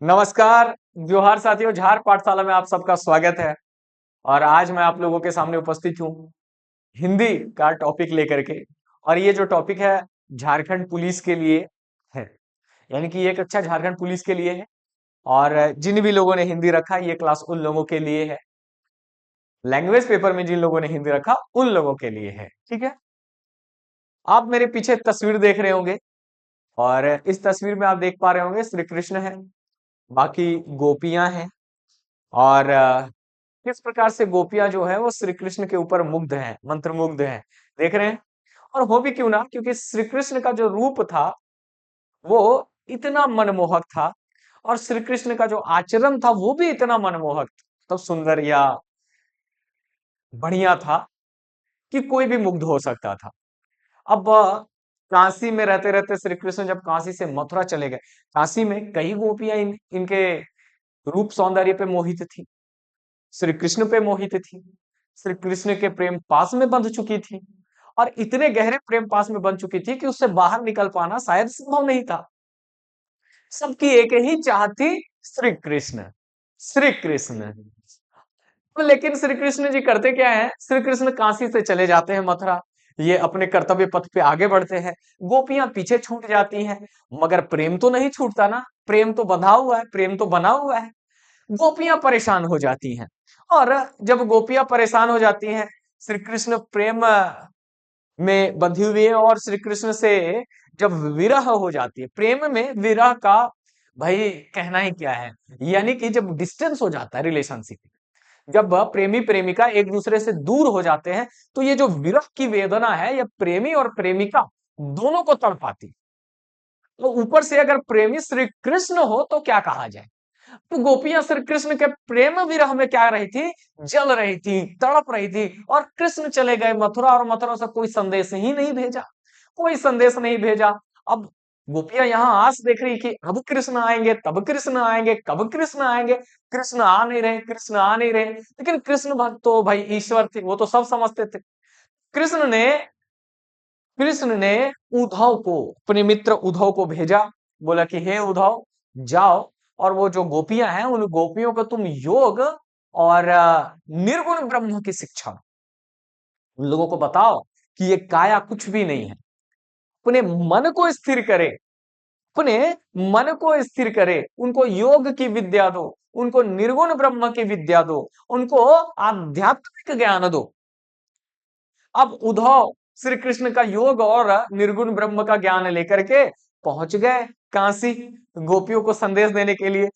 नमस्कार, जोहार साथियों, झार पाठशाला में आप सबका स्वागत है। और आज मैं आप लोगों के सामने उपस्थित हूँ हिंदी का टॉपिक लेकर के। और ये जो टॉपिक है झारखंड पुलिस के लिए है, यानी कि ये एक अच्छा झारखंड पुलिस के लिए है। और जिन भी लोगों ने हिंदी रखा ये क्लास उन लोगों के लिए है। लैंग्वेज पेपर में जिन लोगों ने हिंदी रखा उन लोगों के लिए है, ठीक है। आप मेरे पीछे तस्वीर देख रहे होंगे और इस तस्वीर में आप देख पा रहे होंगे श्री कृष्ण है, बाकी गोपियां हैं। और किस प्रकार से गोपियां जो है वो श्री कृष्ण के ऊपर मुग्ध हैं, मंत्रमुग्ध हैं, देख रहे हैं। और हो भी क्यों ना, क्योंकि श्री कृष्ण का जो रूप था वो इतना मनमोहक था और श्री कृष्ण का जो आचरण था वो भी इतना मनमोहक, तो सुंदर या बढ़िया था कि कोई भी मुग्ध हो सकता था। अब काशी में रहते रहते श्री कृष्ण जब काशी से मथुरा चले गए, काशी में कई गोपियां इनके रूप सौंदर्य पे मोहित थी, श्री कृष्ण पे मोहित थी, श्री कृष्ण के प्रेम पास में बंध चुकी थी। और इतने गहरे प्रेम पास में बंध चुकी थी कि उससे बाहर निकल पाना शायद संभव नहीं था। सबकी एक ही चाह थी, श्री कृष्ण, श्री कृष्ण। तो लेकिन श्री कृष्ण जी करते क्या है, श्री कृष्ण काशी से चले जाते हैं मथुरा, ये अपने कर्तव्य पथ पे आगे बढ़ते हैं। गोपियां पीछे छूट जाती हैं, मगर प्रेम तो नहीं छूटता ना, प्रेम तो बंधा हुआ है, प्रेम तो बना हुआ है। गोपियां परेशान हो जाती हैं। और जब गोपियां परेशान हो जाती हैं, श्री कृष्ण प्रेम में बंधी हुई है और श्री कृष्ण से जब विरह हो जाती है, प्रेम में विरह का भाई कहना ही क्या है। यानी कि जब डिस्टेंस हो जाता है रिलेशनशिप, जब प्रेमी प्रेमिका एक दूसरे से दूर हो जाते हैं, तो ये जो विरह की वेदना है ये प्रेमी और प्रेमिका दोनों को तड़पाती। तो ऊपर से अगर प्रेमी श्री कृष्ण हो तो क्या कहा जाए। तो गोपियां श्री कृष्ण के प्रेम विरह में क्या रही थी, जल रही थी, तड़प रही थी। और कृष्ण चले गए मथुरा और मथुरा से कोई संदेश ही नहीं भेजा, कोई संदेश नहीं भेजा। अब गोपियां यहाँ आस देख रही कि अब कृष्ण आएंगे, तब कृष्ण आएंगे, कब कृष्ण आएंगे। कृष्ण आ नहीं रहे, कृष्ण आ नहीं रहे। लेकिन कृष्ण भक्त तो भाई ईश्वर थे, वो तो सब समझते थे। कृष्ण ने कृष्ण ने उद्धव को, अपने मित्र उद्धव को भेजा। बोला कि हे उद्धव, जाओ और वो जो गोपियां हैं उन गोपियों को तुम योग और निर्गुण ब्रह्म की शिक्षा उन लोगों को बताओ कि ये काया कुछ भी नहीं है। अपने मन को स्थिर करे, अपने मन को स्थिर करे, उनको योग की विद्या दो, उनको निर्गुण ब्रह्म की विद्या दो, उनको आध्यात्मिक ज्ञान दो। अब उद्धव श्री कृष्ण का योग और निर्गुण ब्रह्म का ज्ञान लेकर के पहुंच गए काशी, गोपियों को संदेश देने के लिए।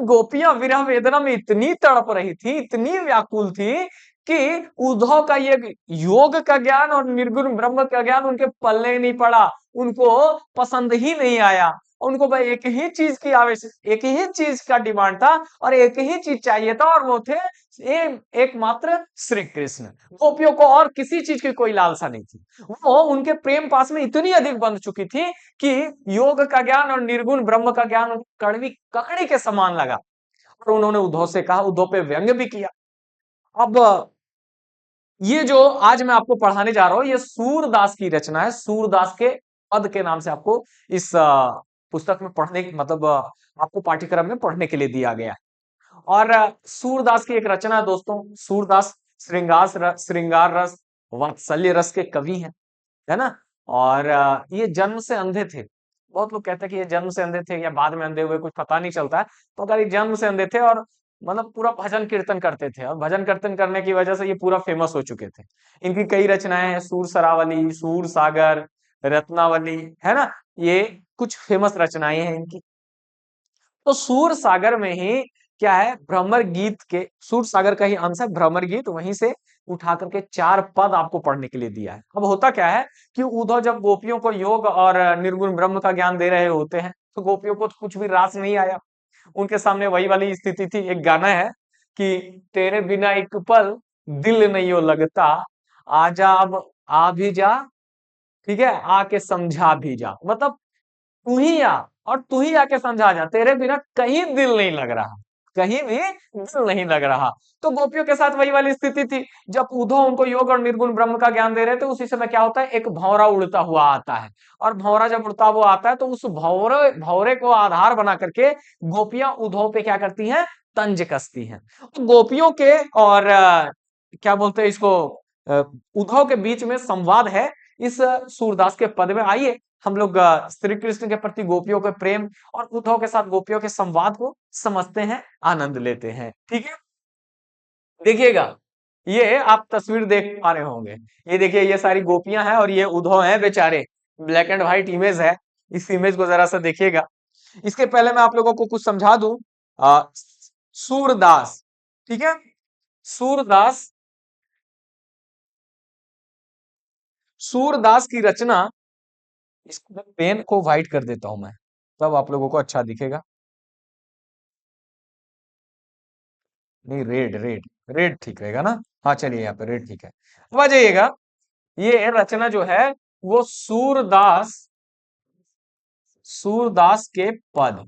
गोपियां विरह वेदना में इतनी तड़प रही थी, इतनी व्याकुल थी कि उद्धव का ये योग का ज्ञान और निर्गुण ब्रह्म का ज्ञान उनके पल्ले नहीं पड़ा, उनको पसंद ही नहीं आया। उनको भाई एक ही चीज की आवश्यक, एक ही चीज का डिमांड था और एक ही चीज चाहिए था, और वो थे एकमात्र श्री कृष्ण। गोपियों को और किसी चीज की कोई लालसा नहीं थी। वो उनके प्रेम पास में इतनी अधिक बंध चुकी थी कि योग का ज्ञान और निर्गुण ब्रह्म का ज्ञान उनको कड़वी ककड़ी के समान लगा। और उन्होंने उद्धव से कहा, उद्धव पे व्यंग्य भी किया। अब ये जो आज मैं आपको पढ़ाने जा रहा हूं ये सूरदास की रचना है, सूरदास के पद के नाम से आपको इस पुस्तक में पढ़ने मतलब आपको पाठ्यक्रम में पढ़ने के लिए दिया गया है। और सूरदास की एक रचना है दोस्तों। सूरदास श्रृंगार रस, वात्सल्य रस के कवि हैं, है ना। और ये जन्म से अंधे थे। बहुत लोग कहते हैं कि ये जन्म से अंधे थे या बाद में अंधे हुए, कुछ पता नहीं चलता है। तो अगर ये जन्म से अंधे थे और मतलब पूरा भजन कीर्तन करते थे, और भजन कीर्तन करने की वजह से ये पूरा फेमस हो चुके थे। इनकी कई रचनाएं हैं, सूर सरावली, सूर सागर, रत्नावली, है ना। ये कुछ फेमस रचनाएं हैं इनकी। तो सूर सागर में ही क्या है, भ्रमर गीत के, सूर सागर का ही अंश है भ्रमर गीत, वहीं से उठा करके 4 पद आपको पढ़ने के लिए दिया है। अब होता क्या है कि उद्धव जब गोपियों को योग और निर्गुण ब्रह्म का ज्ञान दे रहे होते हैं, तो गोपियों को तो कुछ भी रास नहीं आया। उनके सामने वही वाली स्थिति थी। एक गाना है कि तेरे बिना एक पल दिल नहीं हो लगता, आजा अब आ भी जा, ठीक है, आके समझा भी जा। मतलब तू ही आ और तू ही आके समझा जा, तेरे बिना कहीं दिल नहीं लग रहा। कहीं भी दिल नहीं लग रहा। तो गोपियों के साथ वही वाली स्थिति थी। जब उद्धव उनको योग और निर्गुण ब्रह्म का ज्ञान दे रहे थे, उसी समय क्या होता है, एक भंवरा उड़ता हुआ आता है। और भंवरा जब उड़ता हुआ आता है तो उस भंवरे भंवरे को आधार बना करके गोपियां उद्धव पे क्या करती हैं, तंज कसती हैं। गोपियों के और क्या बोलते हैं इसको, अ, उद्धव के बीच में संवाद है इस सूरदास के पद में। आइए हम लोग श्री कृष्ण के प्रति गोपियों के प्रेम और उद्धव के साथ गोपियों के संवाद को समझते हैं, आनंद लेते हैं। ठीक है, देखिएगा, ये आप तस्वीर देख पा रहे होंगे। ये देखिए, ये सारी गोपियां हैं और ये उद्धव हैं बेचारे। ब्लैक एंड व्हाइट इमेज है। इस इमेज को जरा सा देखिएगा। इसके पहले मैं आप लोगों को कुछ समझा दूं। आ, सूरदास, ठीक है, सूरदास, सूरदास की रचना, इसको पेन को व्हाइट कर देता हूं मैं, तब आप लोगों को अच्छा दिखेगा। नहीं, रेड रेड, रेड ठीक रहेगा ना। हाँ चलिए, यहाँ पे रेड ठीक है। अब आ जाइएगा, ये रचना जो है वो सूरदास, सूरदास के पद,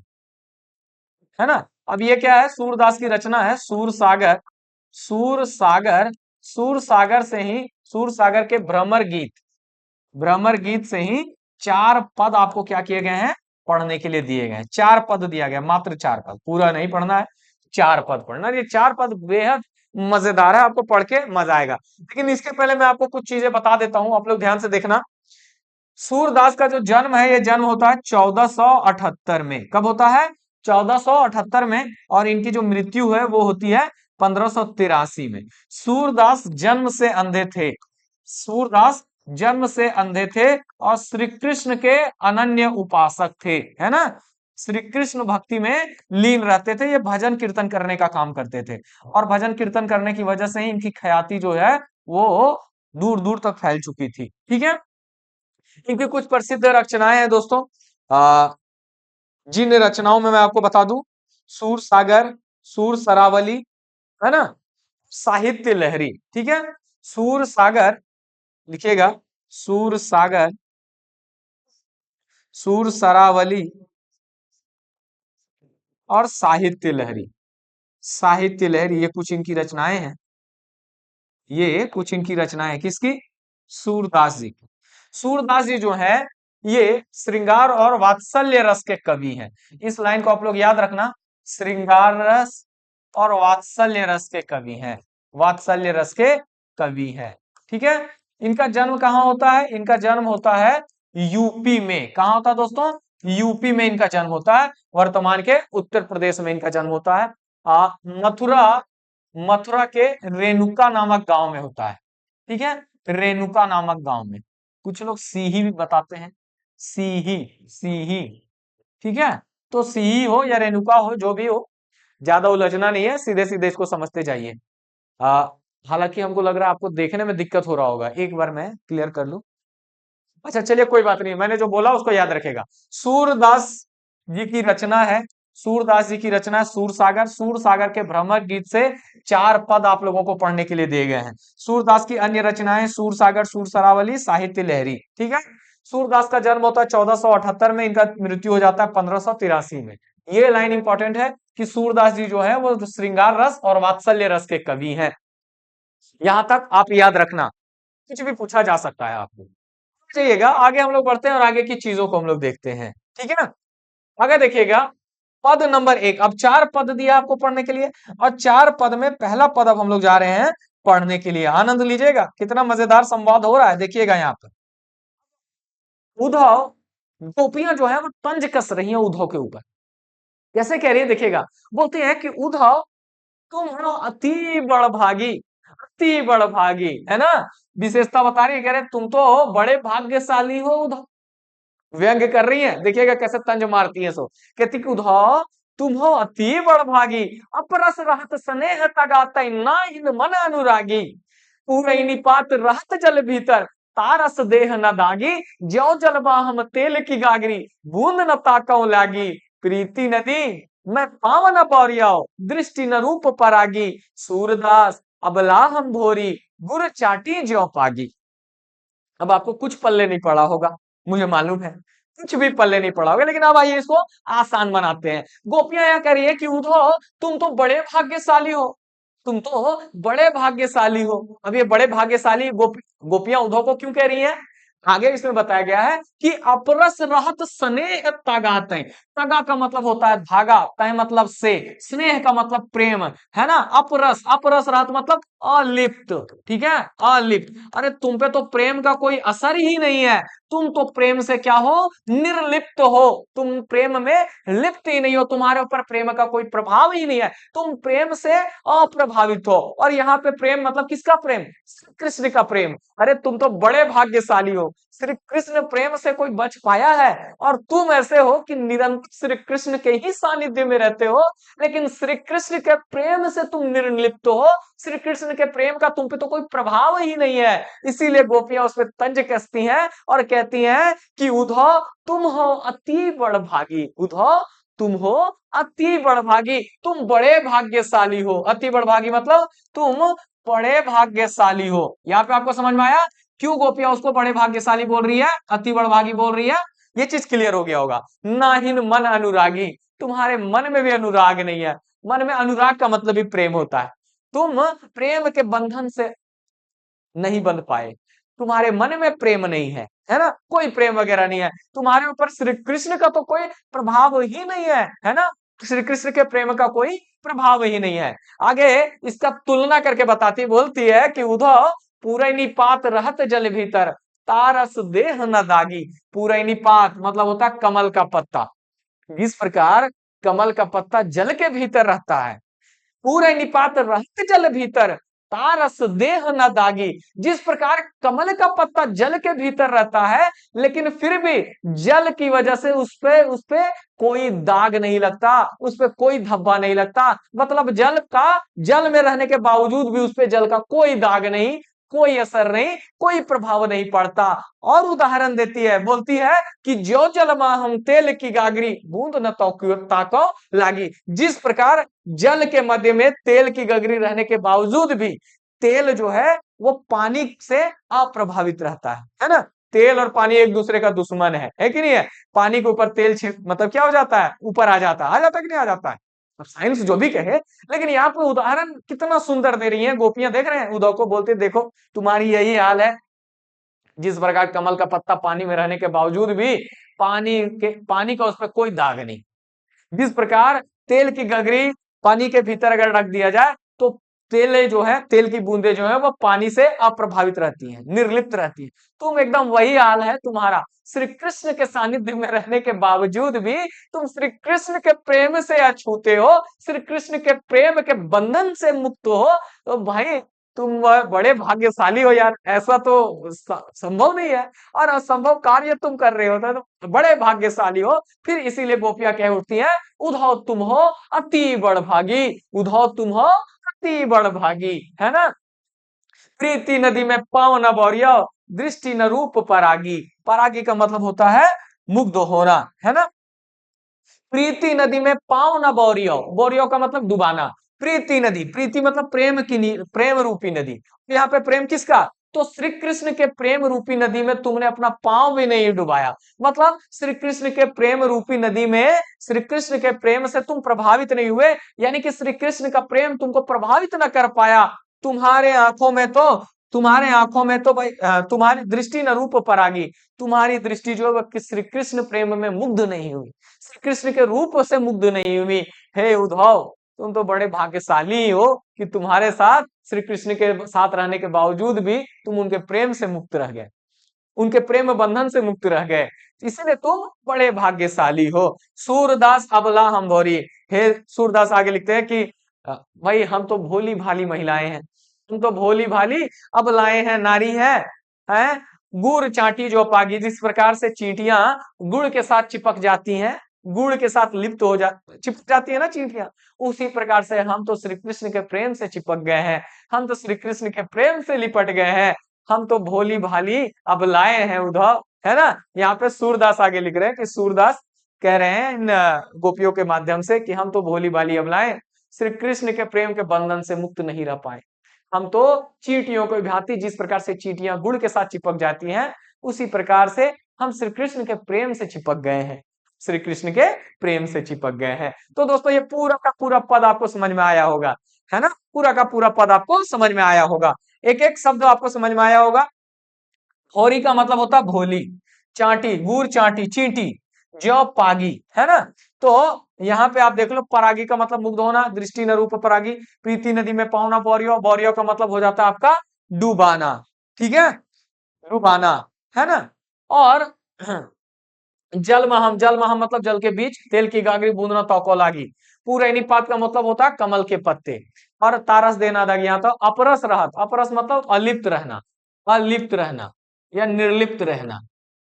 है ना। अब ये क्या है, सूरदास की रचना है सूर सागर। सूर सागर, सूर सागर से ही, सूर सागर के भ्रमर गीत, भ्रमर गीत से ही 4 पद आपको क्या किए गए हैं, पढ़ने के लिए दिए गए हैं। 4 पद दिया गया, मात्र 4 पद, पूरा नहीं पढ़ना है, 4 पद पढ़ना। ये 4 पद बेहद मजेदार है, आपको पढ़ के मजा आएगा। लेकिन इसके पहले मैं आपको कुछ चीजें बता देता हूं, आप लोग ध्यान से देखना। सूरदास का जो जन्म है, ये जन्म होता है 1478 में। कब होता है, 1478 में। और इनकी जो मृत्यु है वो होती है 1583 में। सूरदास जन्म से अंधे थे, सूरदास जन्म से अंधे थे और श्री कृष्ण के अनन्य उपासक थे, है ना। श्री कृष्ण भक्ति में लीन रहते थे, ये भजन कीर्तन करने का काम करते थे। और भजन कीर्तन करने की वजह से ही इनकी ख्याति जो है वो दूर दूर तक फैल चुकी थी। ठीक है, इनकी कुछ प्रसिद्ध रचनाएं हैं दोस्तों। आ, जिन रचनाओं में मैं आपको बता दूं, सूर सागर, सूर सरावली, है ना, साहित्य लहरी। ठीक है, सूर सागर लिखिएगा, सूर सागर, सूर सरावली और साहित्य लहरी। साहित्य लहरी, ये कुछ इनकी रचनाएं हैं। ये कुछ इनकी रचनाएं हैं, किसकी, सूरदास जी की। सूरदास जी जो है ये श्रृंगार और वात्सल्य रस के कवि हैं। इस लाइन को आप लोग याद रखना, श्रृंगार रस और वात्सल्य रस के कवि हैं, वात्सल्य रस के कवि हैं। ठीक है, इनका जन्म कहाँ होता है, इनका जन्म होता है यूपी में। कहाँ होता है दोस्तों, यूपी में इनका जन्म होता है। वर्तमान के उत्तर प्रदेश में इनका जन्म होता है। मथुरा, मथुरा के रेणुका नामक गांव में होता है। ठीक है, रेणुका नामक गांव में। कुछ लोग सीही भी बताते हैं, सीही, सीही। ठीक है, तो सीही हो या रेणुका हो, जो भी हो, ज्यादा उलझना नहीं है, सीधे सीधे इसको समझते जाइए। आ, हालांकि हमको लग रहा है आपको देखने में दिक्कत हो रहा होगा, एक बार मैं क्लियर कर लूं। अच्छा चलिए, कोई बात नहीं, मैंने जो बोला उसको याद रखेगा। सूरदास जी की रचना है, सूरदास जी की रचना है सूर सागर। सूर सागर के भ्रमर गीत से 4 पद आप लोगों को पढ़ने के लिए दिए गए हैं। सूरदास की अन्य रचनाएं सूर सागर, सूर सरावली, साहित्य लहरी। ठीक है, सूरदास का जन्म होता है 1478 में, इनका मृत्यु हो जाता है 1583 में। ये लाइन इंपॉर्टेंट है कि सूरदास जी जो है वो श्रृंगार रस और वात्सल्य रस के कवि हैं। यहां तक आप याद रखना, कुछ भी पूछा जा सकता है आपको। चाहिएगा, आगे हम लोग बढ़ते हैं और आगे की चीजों को हम लोग देखते हैं। ठीक है ना, आगे देखिएगा, पद नंबर 1। अब 4 पद दिया आपको पढ़ने के लिए, और 4 पद में पहला पद अब हम लोग जा रहे हैं पढ़ने के लिए। आनंद लीजिएगा, कितना मजेदार संवाद हो रहा है, देखिएगा यहाँ पर। उद्धव, गोपियां जो है वो तंज कस रही हैं उद्धव के ऊपर। कैसे कह रही है, देखिएगा। बोलती है कि उद्धव, तुम हो अति बड़भागी, अति बड़भागी, है ना। विशेषता बता रही है, कह रहे तुम तो बड़े भाग्यशाली हो उद्धव। व्यंग कर रही है, देखिएगा कैसे तंज मारती है। सो कहती कि उद्धव, तुम हो अति बड़भागी, अपरस रहत स्नेह तगातै नाहिन मन अनुरागी, पूरई निपात रहत जल भीतर, तारस देह न दागी, ज्यो जलवा हम तेल की गागरी, बूंद न ताकौ लागी, प्रीति नदी मैं पावन पौरियाओ, दृष्टि न रूप परागी, सूरदास अबला हम भोरी, गुर चाटी ज्यो पागी। अब आपको कुछ पल्ले नहीं पड़ा होगा, मुझे मालूम है। कुछ भी पल्ले नहीं पड़ा होगा। लेकिन अब आइए इसको आसान बनाते हैं। गोपियां यह कह रही है कि उद्धव तुम तो बड़े भाग्यशाली हो, तुम तो बड़े भाग्यशाली हो। अब ये बड़े भाग्यशाली गोपियां उद्धव को क्यों कह रही हैं? आगे इसमें बताया गया है कि अपरस रहत स्नेह तगाते। तगा का मतलब होता है धागा, तय मतलब से, स्नेह का मतलब प्रेम, है ना। अपरस, अपरस रहत मतलब अलिप्त, ठीक है, अलिप्त। अरे तुम पे तो प्रेम का कोई असर ही नहीं है, तुम तो प्रेम से क्या हो, निर्लिप्त हो, तुम प्रेम में लिप्त ही नहीं हो, तुम्हारे ऊपर प्रेम का कोई प्रभाव ही नहीं है, तुम प्रेम से अप्रभावित हो। और यहाँ पे प्रेम मतलब किसका प्रेम? श्री कृष्ण का प्रेम। अरे तुम तो बड़े भाग्यशाली हो, श्री कृष्ण प्रेम से कोई बच पाया है, और तुम ऐसे हो कि निरंतर श्री कृष्ण के ही सानिध्य में रहते हो, लेकिन श्री कृष्ण के प्रेम से तुम निर्लिप्त हो, श्री कृष्ण के प्रेम का तुम पे तो कोई प्रभाव ही नहीं है। इसीलिए गोपियां उसमें तंज कसती हैं और कहती हैं कि उद्धव तुम हो अति बड़भागी, उद्धव तुम हो अति बड़भागी, तुम बड़े भाग्यशाली हो। अति बड़भागी मतलब तुम बड़े भाग्यशाली हो। यहाँ पे आपको समझ में आया क्यों गोपियां उसको बड़े भाग्यशाली बोल रही है, अति बड़भागी बोल रही है? ये चीज क्लियर हो गया होगा। नाहिन मन अनुरागी, तुम्हारे मन में भी अनुराग नहीं है। मन में अनुराग का मतलब ही प्रेम होता है। तुम प्रेम के बंधन से नहीं बंध पाए, तुम्हारे मन में प्रेम नहीं है ना, कोई प्रेम वगैरह नहीं है तुम्हारे ऊपर, श्री कृष्ण का तो कोई प्रभाव ही नहीं है ना, श्री कृष्ण के प्रेम का कोई प्रभाव ही नहीं है। आगे इसका तुलना करके बताती, बोलती है कि उद्धव पूरैनी पात रहत जल भीतर, तारस देह न दागी। पूरैनी पात मतलब होता है कमल का पत्ता। जिस प्रकार कमल का पत्ता जल के भीतर रहता है, पूरे निपात रहत जल भीतर, तारस देह न दागी। जिस प्रकार कमल का पत्ता जल के भीतर रहता है, लेकिन फिर भी जल की वजह से उस पे कोई दाग नहीं लगता, उस पे कोई धब्बा नहीं लगता। मतलब जल में रहने के बावजूद भी उस पे जल का कोई दाग नहीं, कोई असर नहीं, कोई प्रभाव नहीं पड़ता। और उदाहरण देती है, बोलती है कि ज्यो जलमा हम तेल की गागरी, बूंद न ताको लागी। जिस प्रकार जल के मध्य में तेल की गगरी रहने के बावजूद भी तेल जो है वो पानी से अप्रभावित रहता है ना। तेल और पानी एक दूसरे का दुश्मन है कि नहीं है? पानी के ऊपर तेल छिड़क मतलब क्या हो जाता है, ऊपर आ जाता है कि नहीं आ जाता है? अब साइंस जो भी कहे, लेकिन यहाँ पे उदाहरण कितना सुंदर दे रही है गोपियां। देख रहे हैं उद्धव को, बोलते देखो तुम्हारी यही हाल है। जिस प्रकार कमल का पत्ता पानी में रहने के बावजूद भी पानी का उस पर कोई दाग नहीं, जिस प्रकार तेल की गगरी पानी के भीतर अगर रख दिया जाए तो तेल जो है, तेल की बूंदे जो है वो पानी से अप्रभावित रहती हैं, निर्लिप्त रहती है। तुम एकदम वही हाल है तुम्हारा, श्री कृष्ण के सानिध्य में रहने के बावजूद भी तुम श्री कृष्ण के प्रेम से अछूते हो, श्री कृष्ण के प्रेम के बंधन से मुक्त हो। तो भाई तुम बड़े भाग्यशाली हो यार, ऐसा तो संभव नहीं है, और असंभव कार्य तुम कर रहे हो, तो बड़े भाग्यशाली हो। फिर इसीलिए गोपियां कह उठती हैं, उद्धव तुम हो अति बड़भागी, उद्धव तुम हो अति बड़भागी, है ना। प्रीति नदी में पाँव न बौरियो, दृष्टि न रूप परागी। परागी का मतलब होता है मुग्ध होना, है ना। प्रीति नदी में पाँव न बौरियो, बौरियो का मतलब डुबाना। प्रीति नदी, प्रीति मतलब प्रेम की प्रेम रूपी नदी। यहाँ पे प्रेम किसका? तो श्री कृष्ण के प्रेम रूपी नदी में तुमने अपना पांव भी नहीं डुबाया। मतलब श्री कृष्ण के प्रेम रूपी नदी में श्री कृष्ण के प्रेम से तुम प्रभावित नहीं हुए, यानी कि श्री कृष्ण का प्रेम तुमको प्रभावित न कर पाया। तुम्हारे आंखों में तो भाई तुम्हारी दृष्टि न रूप परागी, तुम्हारी दृष्टि जो है वो श्री कृष्ण प्रेम में मुग्ध नहीं हुई, श्री कृष्ण के रूप से मुग्ध नहीं हुई। हे उद्धव तुम तो बड़े भाग्यशाली हो कि तुम्हारे साथ श्री कृष्ण के साथ रहने के बावजूद भी तुम उनके प्रेम से मुक्त रह गए, उनके प्रेम बंधन से मुक्त रह गए, इसलिए तुम बड़े भाग्यशाली हो। सूरदास अबला हम भोरी। हे सूरदास आगे लिखते हैं कि भाई हम तो भोली भाली महिलाएं हैं, हम तो भोली भाली अबलाएं हैं, नारी हैं। गुड़ चाटी जो पागी, जिस प्रकार से चींटियां गुड़ के साथ चिपक जाती हैं, गुड़ के साथ लिप्त हो चिपक जाती है ना चींटियां, उसी प्रकार से हम तो श्री कृष्ण के प्रेम से चिपक गए हैं, हम तो श्री कृष्ण के प्रेम से लिपट गए हैं, हम तो भोली भाली अबलाएं हैं उद्धव, है ना। यहाँ पे सूरदास आगे लिख रहे हैं कि सूरदास कह रहे हैं इन गोपियों के माध्यम से कि हम तो भोली भाली अबलाएं श्री कृष्ण के प्रेम के बंधन से मुक्त नहीं रह पाए। हम तो चींटियों को भांति, जिस प्रकार से चींटियां गुड़ के साथ चिपक जाती हैं, उसी प्रकार से हम श्री कृष्ण के प्रेम से चिपक गए हैं, श्री कृष्ण के प्रेम से चिपक गए हैं। तो दोस्तों ये पूरा का पूरा पद आपको समझ में आया होगा, है ना, पूरा का पूरा पद आपको समझ में आया होगा, एक एक शब्द आपको समझ में आया होगा। होरी का मतलब होता है भोली, चाटी गुड़ चाटी चींटी, जौ पागी, है ना। तो यहाँ पे आप देख लो, परागी का मतलब मुग्ध होना, दृष्टि न रूप परागी, प्रीति नदी में पावना बौरियो, बौरियो का मतलब हो जाता है आपका डूबाना, ठीक है, डूबाना, है ना। और जल महम, जल महम मतलब जल के बीच, तेल की गागरी बूंदना तौको लागी, पूरे निपात का मतलब होता है कमल के पत्ते। और तारस देना दाग, यहाँ तो अपरस रहत, अपरस मतलब अलिप्त रहना, अलिप्त रहना या निर्लिप्त रहना,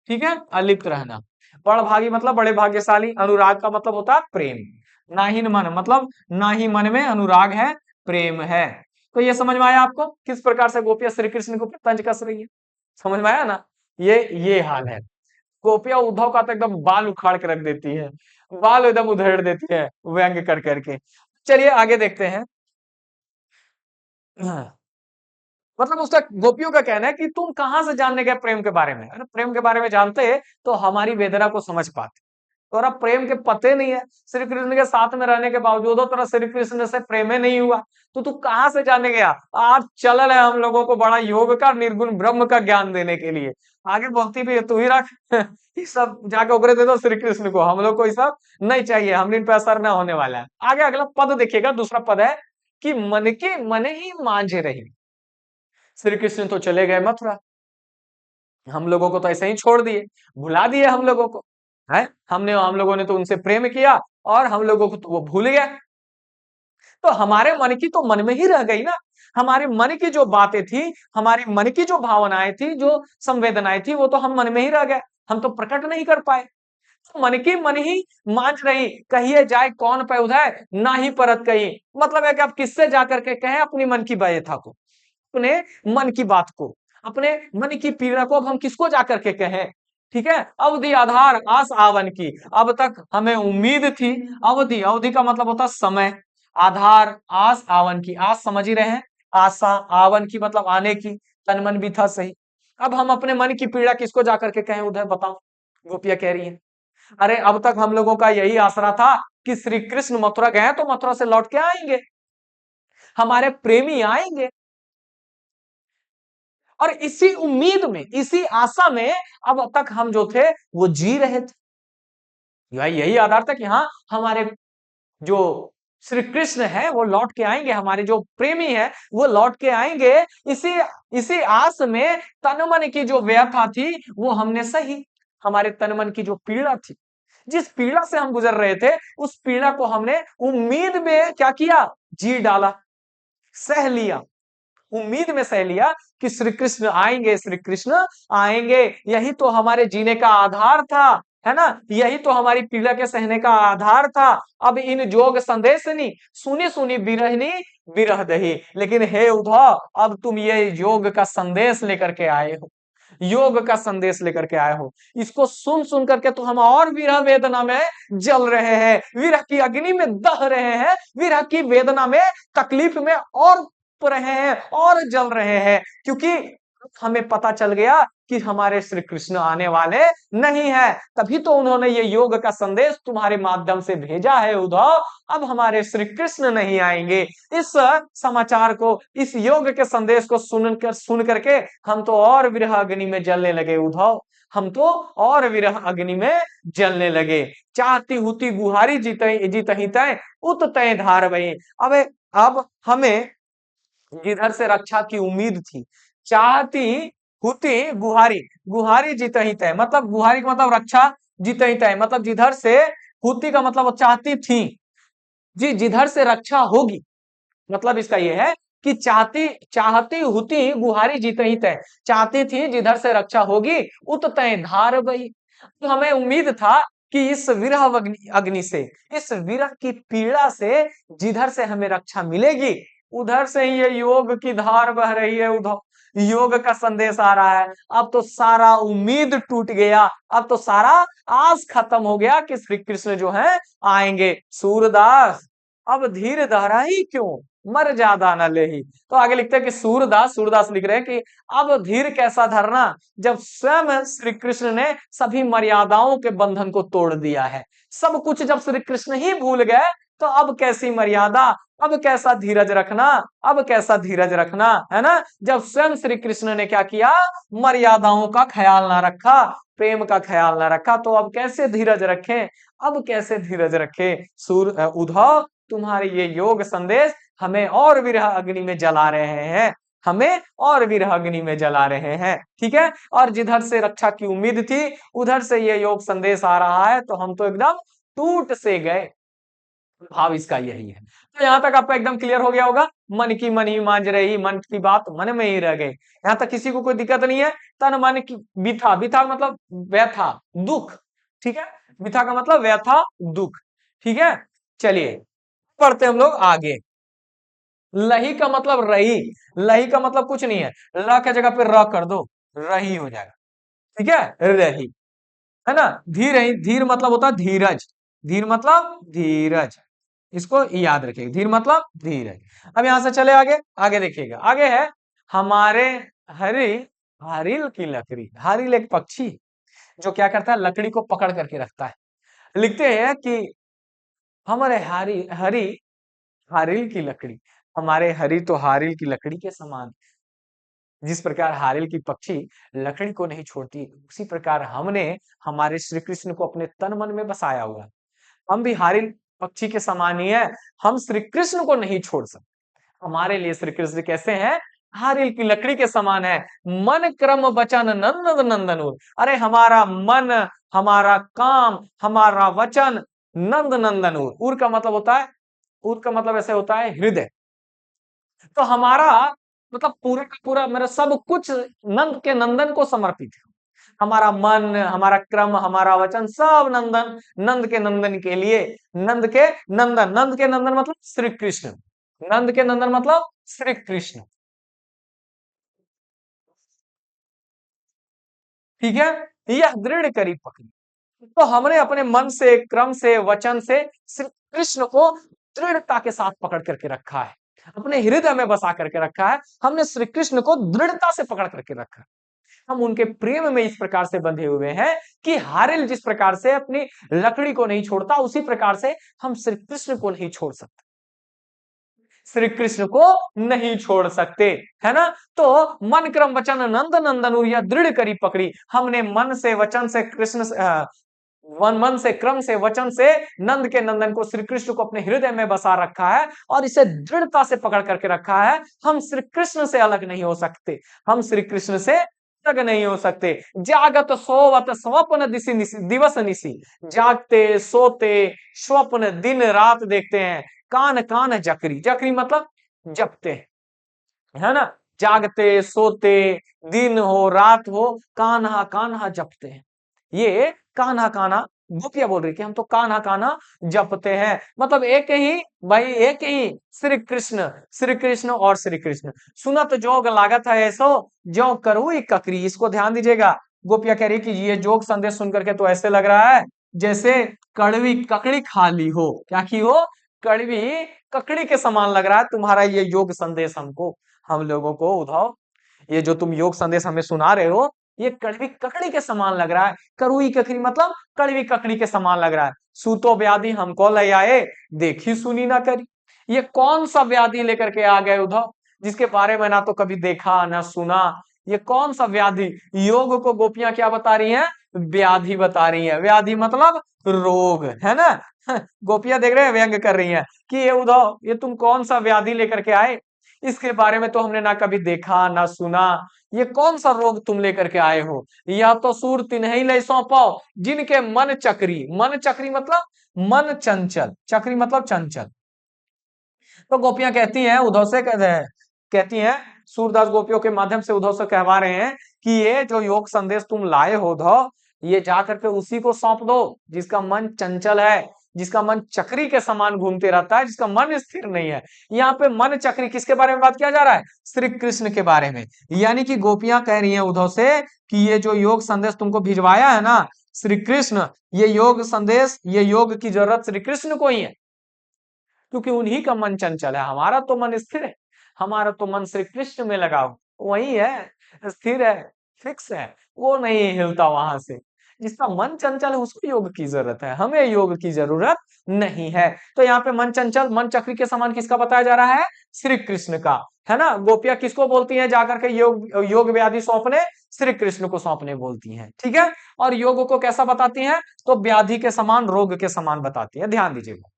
ठीक है, अलिप्त रहना। बड़भागी मतलब बड़े भाग्यशाली, अनुराग का मतलब होता है प्रेम, नाहीन मन मतलब ना ही मन में अनुराग है, प्रेम है। तो ये समझ में आया आपको किस प्रकार से गोपियां श्री कृष्ण को तंज कस रही है, समझ में आया ना। ये हाल है, गोपियां उद्धव का तो एकदम बाल उखाड़ के रख देती है, बाल एकदम उधेड़ देती है व्यंग कर करके। चलिए आगे देखते हैं। हाँ, मतलब उसका गोपियों का कहना है कि तुम कहां से जानने गए प्रेम के बारे में, अरे प्रेम के बारे में जानते तो हमारी वेदना को समझ पाते, तो अब प्रेम के पते नहीं है, श्री कृष्ण के साथ में रहने के बावजूद तेरा श्री कृष्ण से प्रेम ही नहीं हुआ, तो तू कहां से जानने गया। आज चलल है हम लोगों को बड़ा योग का निर्गुण ब्रह्म का ज्ञान देने के लिए, आगे बोलती भी है तू ही रख ये सब जाके उगरे दे दो श्री कृष्ण को, हम लोग को ये सब नहीं चाहिए, हम इन पे असर ना होने वाला है। आगे अगला पद देखिएगा, दूसरा पद है कि मन के मन ही मांझे रही, श्री कृष्ण तो चले गए मथुरा, हम लोगों को तो ऐसे ही छोड़ दिए, भुला दिए हम लोगों को, है, हम लोगों ने तो उनसे प्रेम किया और हम लोगों को तो वो भूल गया। तो हमारे मन की तो मन में ही रह गई ना, हमारे मन की जो बातें थी, हमारी मन की जो भावनाएं थी, जो संवेदनाएं थी, वो तो हम मन में ही रह गए, हम तो प्रकट नहीं कर पाए। तो मन की मन ही मांझ रही, कहिए जाए कौन पे उधर, ना ही परत कही, मतलब है कि आप किससे जाकर के कहें अपनी मन की व्यथा को, अपने मन की बात को, अपने मन की पीड़ा को अब हम किसको जाकर के कहें, ठीक है। अवधि आधार आस आवन की, अब तक हमें उम्मीद थी, अवधि, अवधि का मतलब होता समय, आधार आस आवन की, आस समझ ही रहे हैं, आशा, आवन की मतलब आने की, तन मन भी था सही, अब हम अपने मन की पीड़ा किसको जाकर के कहें उधर, बताओ। गोपियां कह रही है, अरे अब तक हम लोगों का यही आसरा था कि श्री कृष्ण मथुरा गए तो मथुरा से लौट के आएंगे, हमारे प्रेमी आएंगे, और इसी उम्मीद में, इसी आशा में अब तक हम जो थे वो जी रहे थे, यही आधार था कि हाँ हमारे जो श्री कृष्ण है वो लौट के आएंगे, हमारे जो प्रेमी है वो लौट के आएंगे, इसी इसी आस में तन मन की जो व्यथा थी वो हमने सही, हमारे तन मन की जो पीड़ा थी, जिस पीड़ा से हम गुजर रहे थे, उस पीड़ा को हमने उम्मीद में क्या किया, जी डाला, सह लिया, उम्मीद में सह लिया कि श्री कृष्ण आएंगे, श्री कृष्ण आएंगे, यही तो हमारे जीने का आधार था, है ना, यही तो हमारी पीड़ा के सहने का आधार था। अब इन जोग संदेशनी, सुनी सुनी बिरहनी बिरह दही, लेकिन हे उद्धव अब तुम ये योग का संदेश लेकर के आए हो, योग का संदेश लेकर के आए हो, इसको सुन सुन करके तो हम और विरह वेदना में जल रहे हैं, विरह की अग्नि में दह रहे हैं, विरह की वेदना में, तकलीफ में और रहे हैं और जल रहे हैं, क्योंकि हमें पता चल गया कि हमारे श्री कृष्ण आने वाले नहीं है, तभी तो उन्होंने ये योग का संदेश तुम्हारे माध्यम से भेजा है उद्धव, अब हमारे श्री कृष्ण नहीं आएंगे। इस समाचार को, इस योग के संदेश को सुन करके हम तो और विरह अग्नि में जलने लगे उद्धव, हम तो और विरह अग्नि में जलने लगे, चाहती हुती गुहारी जीत जीत ही तय उत तय धार वही। अब हमें जिधर से रक्षा की उम्मीद थी, चाहती हुती गुहारी, गुहारी जीत ही तय मतलब गुहारी का मतलब रक्षा, जीत ही तय मतलब जिधर से, हुती का मतलब वो चाहती थी, जी जिधर से रक्षा होगी, मतलब इसका यह है कि चाहती चाहती हुती गुहारी जीत ही तय, चाहती थी जिधर से रक्षा होगी उत तय धार बही। तो हमें उम्मीद था कि इस विरह अग्नि से, इस विरह की पीड़ा से जिधर से हमें रक्षा मिलेगी, उधर से ही ये योग की धार बह रही है, उधर योग का संदेश आ रहा है। अब तो सारा उम्मीद टूट गया, अब तो सारा आस खत्म हो गया कि श्री कृष्ण जो है आएंगे। सूरदास अब धीर धारा ही क्यों, मर्यादा न लेही। तो आगे लिखते हैं कि सूरदास लिख रहे हैं कि अब धीर कैसा धरना, जब स्वयं श्री कृष्ण ने सभी मर्यादाओं के बंधन को तोड़ दिया है। सब कुछ जब श्री कृष्ण ही भूल गए तो अब कैसी मर्यादा, अब कैसा धीरज रखना, अब कैसा धीरज रखना, है ना। जब स्वयं श्री कृष्ण ने क्या किया, मर्यादाओं का ख्याल ना रखा, प्रेम का ख्याल ना रखा, तो अब कैसे धीरज रखें, अब कैसे धीरज रखें। उद्धव, तुम्हारे ये योग संदेश हमें और विरह अग्नि में जला रहे हैं, हमें और विरह अग्नि में जला रहे हैं। ठीक है, और जिधर से रक्षा की उम्मीद थी उधर से ये योग संदेश आ रहा है, तो हम तो एकदम टूट से गए। भाव इसका यही है। तो यहाँ तक आपका एकदम क्लियर हो गया होगा। मन की मन ही मांझ रही, मन की बात मन में ही रह गई। यहाँ तक किसी को कोई दिक्कत नहीं है। तन मन की बिथा, बिथा मतलब व्यथा, दुख। ठीक है, बिथा का मतलब व्यथा, दुख। ठीक है, चलिए पढ़ते हम लोग आगे। लही का मतलब रही, लही का मतलब कुछ नहीं है, ल के जगह पे र कर दो, रही हो जाएगा। ठीक है, रही, है ना। धीर मतलब होता है धीरज, धीर मतलब धीरज, इसको याद रखिएगा, धीर मतलब धीरज। अब यहां से चले आगे, आगे देखिएगा, आगे है हमारे हरी हरिल की लकड़ी। हरिल एक पक्षी जो क्या करता है, लकड़ी को पकड़ करके रखता है। लिखते हैं कि हमारे हरी हरी हारिल की लकड़ी, हमारे हरी तो हारिल की लकड़ी के समान। जिस प्रकार हारिल की पक्षी लकड़ी को नहीं छोड़ती, उसी प्रकार हमने हमारे श्री कृष्ण को अपने तन मन में बसाया हुआ है। हम भी हारिल पक्षी के समान ही है, हम श्री कृष्ण को नहीं छोड़ सकते। हमारे लिए श्री कृष्ण कैसे हैं, हारिल की लकड़ी के समान है। मन क्रम वचन नंद नंदन, अरे हमारा मन, हमारा काम, हमारा वचन नंद नंदन। उर का मतलब होता है, उर का मतलब ऐसे होता है हृदय। तो हमारा मतलब पूरा का पूरा मेरा सब कुछ नंद के नंदन को समर्पित है। हमारा मन, हमारा क्रम, हमारा वचन सब नंदन, नंद के नंदन के लिए। नंद के नंदन, नंद के नंदन मतलब श्री कृष्ण, नंद के नंदन मतलब श्री कृष्ण। ठीक है, यह दृढ़ करी पकड़ी। तो हमने अपने मन से, क्रम से, वचन से श्री कृष्ण को दृढ़ता के साथ पकड़ करके रखा है, अपने हृदय में बसा करके रखा है। हमने श्री कृष्ण को दृढ़ता से पकड़ करके रखा है। हम उनके प्रेम में इस प्रकार से बंधे हुए हैं कि हारिल जिस प्रकार से अपनी लकड़ी को नहीं छोड़ता, उसी प्रकार से हम श्री कृष्ण को नहीं छोड़ सकते, श्री कृष्ण को नहीं छोड़ सकते, है ना। तो मन क्रम वचन नंद नंदन, यह दृढ़ करी पकड़ी। हमने मन से, वचन से, कृष्ण से, मन से, क्रम से, वचन से नंद के नंदन को, श्री कृष्ण को अपने हृदय में बसा रखा है और इसे दृढ़ता से पकड़ करके रखा है। हम श्री कृष्ण से अलग नहीं हो सकते, हम श्री कृष्ण से अलग नहीं हो सकते। जागत सोवत स्वप्न दिवस निसी, जागते सोते स्वप्न दिन रात देखते हैं। कान कान जकरी, जकरी मतलब जपते हैं, है ना। जागते सोते, दिन हो रात हो, कान्हा कान्हा जपते हैं। ये कान्हा कान्हा गोपियां बोल रही कि हम तो कान्हा कान्हा जपते हैं, मतलब एक ही भाई, एक ही श्री कृष्ण, श्री कृष्ण और श्री कृष्ण। सुनत जोग लागत है ऐसो, जो करुई ककरी। इसको ध्यान दीजिएगा, गोपियां कह रही कि ये जोग संदेश सुनकर के तो ऐसे लग रहा है जैसे कड़वी ककड़ी खा ली हो। क्या की हो, कड़वी ककड़ी के समान लग रहा है तुम्हारा ये योग संदेश हमको, हम लोगों को। उद्धव, ये जो तुम योग संदेश हमें सुना रहे हो, ये कड़वी ककड़ी के समान लग रहा है। करुई ककड़ी मतलब कड़वी ककड़ी के समान लग रहा है। सूतो व्याधि हमको ले आए, देखी सुनी ना करी। ये कौन सा व्याधि लेकर के आ गए उद्धव, जिसके बारे में ना तो कभी देखा ना सुना। ये कौन सा व्याधि, योग को गोपियां क्या बता रही हैं, व्याधि बता रही हैं। व्याधि मतलब रोग, है ना। गोपियां देख रहे हैं, व्यंग कर रही हैं कि ये उद्धव, ये तुम कौन सा व्याधि लेकर के आए, इसके बारे में तो हमने ना कभी देखा ना सुना। ये कौन सा रोग तुम लेकर के आए हो। या तो सूर तिन्हीं ले सौंपो, जिनके मन चक्री, मन चक्री मतलब मन चंचल, चक्री मतलब चंचल। तो गोपियां कहती हैं उद्धव से, कहती हैं, सूरदास गोपियों के माध्यम से उद्धव से कहवा रहे हैं कि ये जो योग संदेश तुम लाए हो उद्धव, ये जाकर के उसी को सौंप दो जिसका मन चंचल है, जिसका मन चक्री के समान घूमते रहता है, जिसका मन स्थिर नहीं है। यहाँ पे मन चक्री किसके बारे में बात किया जा रहा है, श्री कृष्ण के बारे में। यानी कि गोपियां कह रही हैं उद्धव से कि ये जो योग संदेश तुमको भिजवाया है ना श्री कृष्ण, ये योग संदेश, ये योग की जरूरत श्री कृष्ण को ही है। क्योंकि उन्हीं का मन चंचल है। हमारा तो मन स्थिर है, हमारा तो मन श्री कृष्ण में लगा हो, वही है, स्थिर है, फिक्स है, वो नहीं हिलता वहां से। जिसका मन चंचल है उसको योग की जरूरत है, हमें योग की जरूरत नहीं है। तो यहाँ पे मन चंचल, मन चक्री के समान किसका बताया जा रहा है? श्री कृष्ण का, है ना। गोपियां किसको बोलती हैं जाकर के? योग व्याधि सौंपने, श्री कृष्ण को सौंपने बोलती हैं, ठीक है। और योग को कैसा बताती हैं? तो व्याधि के समान, रोग के समान बताती है, ध्यान दीजिएगा।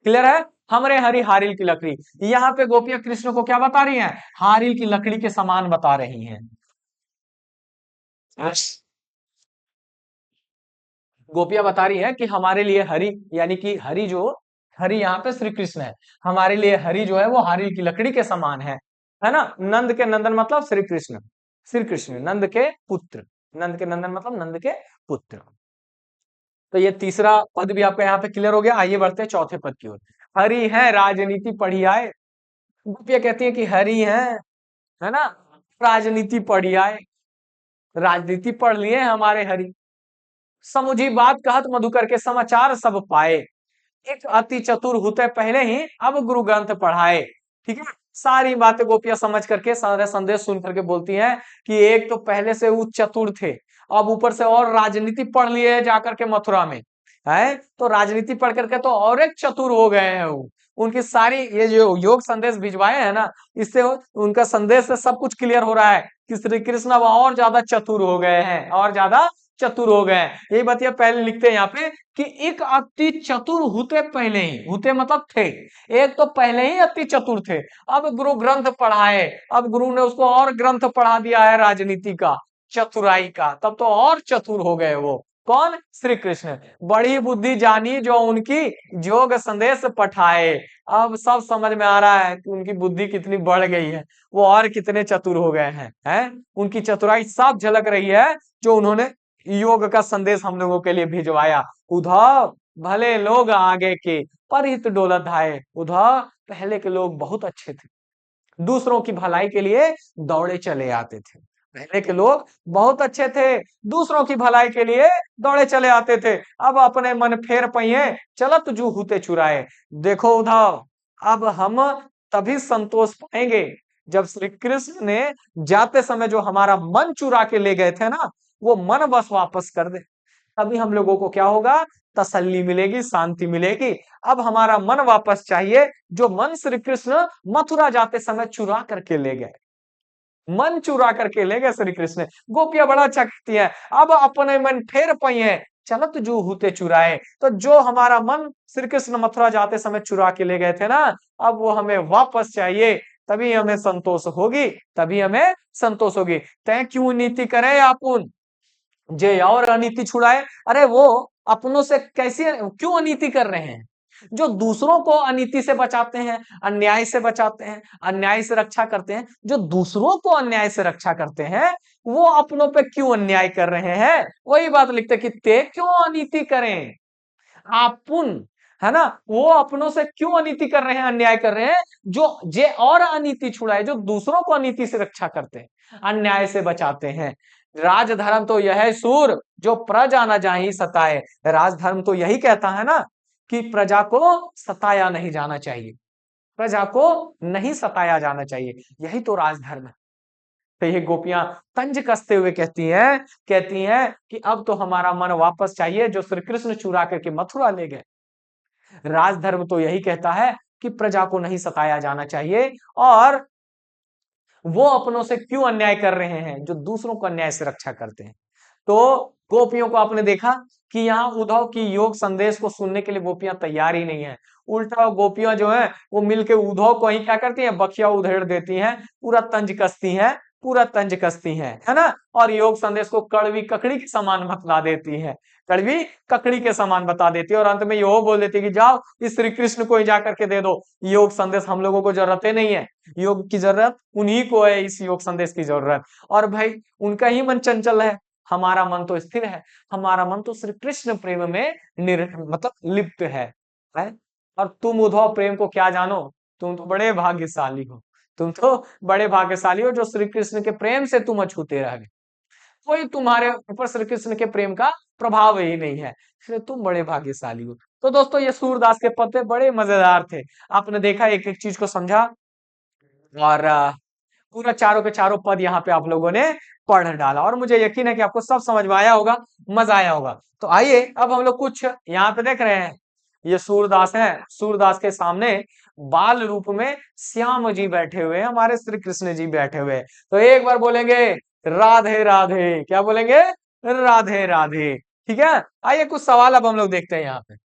क्लियर है? हमरे हरि हारिल की लकड़ी, यहाँ पे गोपियां कृष्ण को क्या बता रही हैं? हारिल की लकड़ी के समान बता रही हैं। गोपियां बता रही है कि हमारे लिए हरि, यानी कि हरि जो, हरि यहाँ पे श्री कृष्ण है, हमारे लिए हरि जो है वो हारिल की लकड़ी के समान है ना। नंद के नंदन मतलब श्री कृष्ण, श्री कृष्ण नंद के पुत्र, नंद के नंदन मतलब नंद के पुत्र। तो ये तीसरा पद भी आपका यहाँ पे क्लियर हो गया। आइए बढ़ते हैं चौथे पद की ओर। हरि है राजनीति पढ़ी आए, गोपियां कहती है कि हरि है ना, राजनीति पढ़ी आए, राजनीति पढ़ लिए हमारे हरि। समुझी बात कहत मधुकर के समाचार सब पाए, एक अति चतुर होते पहले ही अब गुरु ग्रंथ पढ़ाए। ठीक है, सारी बातें गोपियां समझ करके, सारे संदेश सुन करके बोलती हैं कि एक तो पहले से वो चतुर थे, अब ऊपर से और राजनीति पढ़ लिए जाकर के मथुरा में, है तो राजनीति पढ़ करके तो और एक चतुर हो गए हैं वो। उनकी सारी ये जो योग संदेश भिजवाए हैं ना, इससे उनका संदेश से सब कुछ क्लियर हो रहा है कि श्री कृष्ण अब और ज्यादा चतुर हो गए हैं, और ज्यादा चतुर हो गए हैं। यही बात ये पहले लिखते हैं यहाँ पे कि एक अति चतुर होते पहले ही, होते मतलब थे, एक तो पहले ही अति चतुर थे, अब गुरु ग्रंथ पढ़ाए, अब गुरु ने उसको और ग्रंथ पढ़ा दिया है राजनीति का, चतुराई का, तब तो और चतुर हो गए वो। कौन? श्री कृष्ण। बड़ी बुद्धि जानी जो उनकी योग संदेश पठाए। अब सब समझ में आ रहा है कि उनकी बुद्धि कितनी बढ़ गई है, वो और कितने चतुर हो गए हैं। उनकी चतुराई साफ झलक रही है जो उन्होंने योग का संदेश हम लोगों के लिए भिजवाया। उद्धव भले लोग आगे के पर हित डोलत धाये, उद्धव पहले के लोग बहुत अच्छे थे, दूसरों की भलाई के लिए दौड़े चले आते थे। पहले के लोग बहुत अच्छे थे, दूसरों की भलाई के लिए दौड़े चले आते थे। अब अपने मन फेर पहिए चलत जू हुते चुराए। देखो उद्धव, अब हम तभी संतोष पाएंगे जब श्री कृष्ण ने जाते समय जो हमारा मन चुरा के ले गए थे ना, वो मन बस वापस कर दे, तभी हम लोगों को क्या होगा? तसल्ली मिलेगी, शांति मिलेगी। अब हमारा मन वापस चाहिए, जो मन श्री कृष्ण मथुरा जाते समय चुरा करके ले गए, मन चुरा करके ले गए श्री कृष्ण। गोपियां बड़ा अच्छा कहती है, अब अपने मन फेर पई है चलत जू हुते चुराए। तो जो हमारा मन श्री कृष्ण मथुरा जाते समय चुरा के ले गए थे ना, अब वो हमें वापस चाहिए, तभी हमें संतोष होगी, तभी हमें संतोष होगी। तय क्यों नीति करे आपुन जे और अनीति छुड़ाए। अरे वो अपनों से कैसे, क्यों अनीति कर रहे हैं? जो दूसरों को अनीति से बचाते हैं, अन्याय से बचाते हैं, अन्याय से रक्षा करते हैं, जो दूसरों को अन्याय से रक्षा करते हैं, वो अपनों पे क्यों अन्याय कर रहे हैं? वही बात लिखते कि ते क्यों अनीति करें आपुन, है ना। वो अपनों से क्यों अनीति कर रहे हैं, अन्याय कर रहे हैं, जो जे और अनीति छुड़ाए, जो दूसरों को अनीति से रक्षा करते हैं, अन्याय से बचाते हैं। राजधर्म तो यह है सूर जो प्रजा न जाहि सताए। राजधर्म तो यही कहता है ना कि प्रजा को सताया नहीं जाना चाहिए, प्रजा को नहीं सताया जाना चाहिए, यही तो राजधर्म है। तो ये गोपियां तंज कसते हुए कहती हैं कि अब तो हमारा मन वापस चाहिए जो श्री कृष्ण चुरा करके मथुरा ले गए। राजधर्म तो यही कहता है कि प्रजा को नहीं सताया जाना चाहिए, और वो अपनों से क्यों अन्याय कर रहे हैं, जो दूसरों को अन्याय से रक्षा करते हैं। तो गोपियों को आपने देखा कि यहाँ उद्धव की योग संदेश को सुनने के लिए गोपियां तैयार ही नहीं है। उल्टा गोपियां जो है वो मिलके उद्धव को ही क्या करती हैं? बखिया उधेड़ देती हैं, पूरा तंज कसती हैं, पूरा तंज कसती हैं, है ना। और योग संदेश को कड़वी ककड़ी के समान बतला देती है, कड़वी ककड़ी के समान बता देती है, और अंत में यो बोल देती है कि जाओ इस श्री कृष्ण को ही जाकर के दे दो, योग संदेश हम लोगों को जरूरत ही नहीं है, योग की जरूरत उन्हीं को है, इस योग संदेश की जरूरत। और भाई उनका ही मन चंचल है, हमारा मन तो स्थिर है, हमारा मन तो श्री कृष्ण प्रेम में मतलब लिप्त है। और तुम उद्धव प्रेम को क्या जानो, तुम तो बड़े भाग्यशाली हो, तुम तो बड़े भाग्यशाली हो जो श्री कृष्ण के प्रेम से तुम अछूते रह गए, कोई तुम्हारे ऊपर श्री कृष्ण के प्रेम का प्रभाव ही नहीं है, इसलिए तुम बड़े भाग्यशाली हो। तो दोस्तों ये सूरदास के पद थे, बड़े मजेदार थे। आपने देखा, एक एक चीज को समझा, और पूरा चारों के चारों पद यहाँ पे आप लोगों ने पढ़ डाला, और मुझे यकीन है कि आपको सब समझ में आया होगा, मजा आया होगा। तो आइए अब हम लोग कुछ यहाँ पे देख रहे हैं, ये सूरदास है, सूरदास के सामने बाल रूप में श्याम जी बैठे हुए हैं, हमारे श्री कृष्ण जी बैठे हुए हैं। तो एक बार बोलेंगे राधे राधे, क्या बोलेंगे? राधे राधे। ठीक है, आइए कुछ सवाल अब हम लोग देखते हैं यहाँ पे।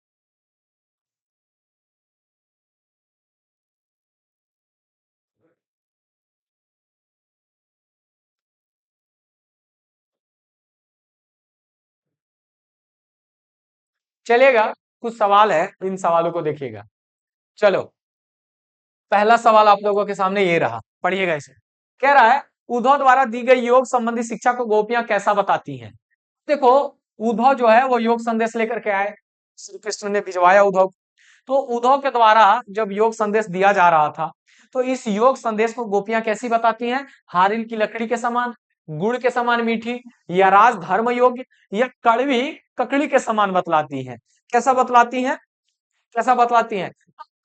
चलेगा, कुछ सवाल है, इन सवालों को देखिएगा। चलो, पहला सवाल आप लोगों के सामने ये रहा, पढ़िएगा इसे। कह रहा है, उद्धव द्वारा दी गई योग संबंधी शिक्षा को गोपियां कैसा बताती हैं? देखो, उद्धव जो है वो योग संदेश लेकर के आए, श्री कृष्ण ने भिजवाया उद्धव। तो उद्धव के द्वारा जब योग संदेश दिया जा रहा था, तो इस योग संदेश को गोपियां कैसी बताती हैं? हारिल की लकड़ी के समान, गुड़ के समान मीठी, या राज धर्म योग्य, या कड़वी ककड़ी के समान बतलाती हैं। कैसा बतलाती हैं? कैसा बतलाती हैं?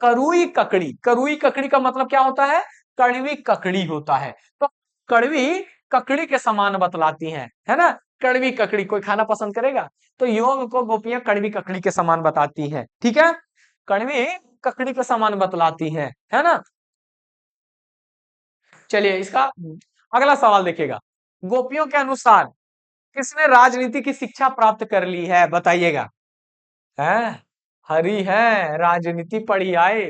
करुई ककड़ी, करुई ककड़ी का मतलब क्या होता है? कड़वी ककड़ी होता है। तो कड़वी ककड़ी के समान बतलाती हैं, है ना? कड़वी ककड़ी, कोई खाना पसंद करेगा? तो योग को गोपियां कड़वी ककड़ी के समान बताती हैं, ठीक है? कड़वी ककड़ी के समान बतलाती हैं, है ना? चलिए, इसका अगला सवाल देखिएगा। गोपियों के अनुसार किसने राजनीति की शिक्षा प्राप्त कर ली है? बताइएगा। है, हरि है, राजनीति पढ़ी आए,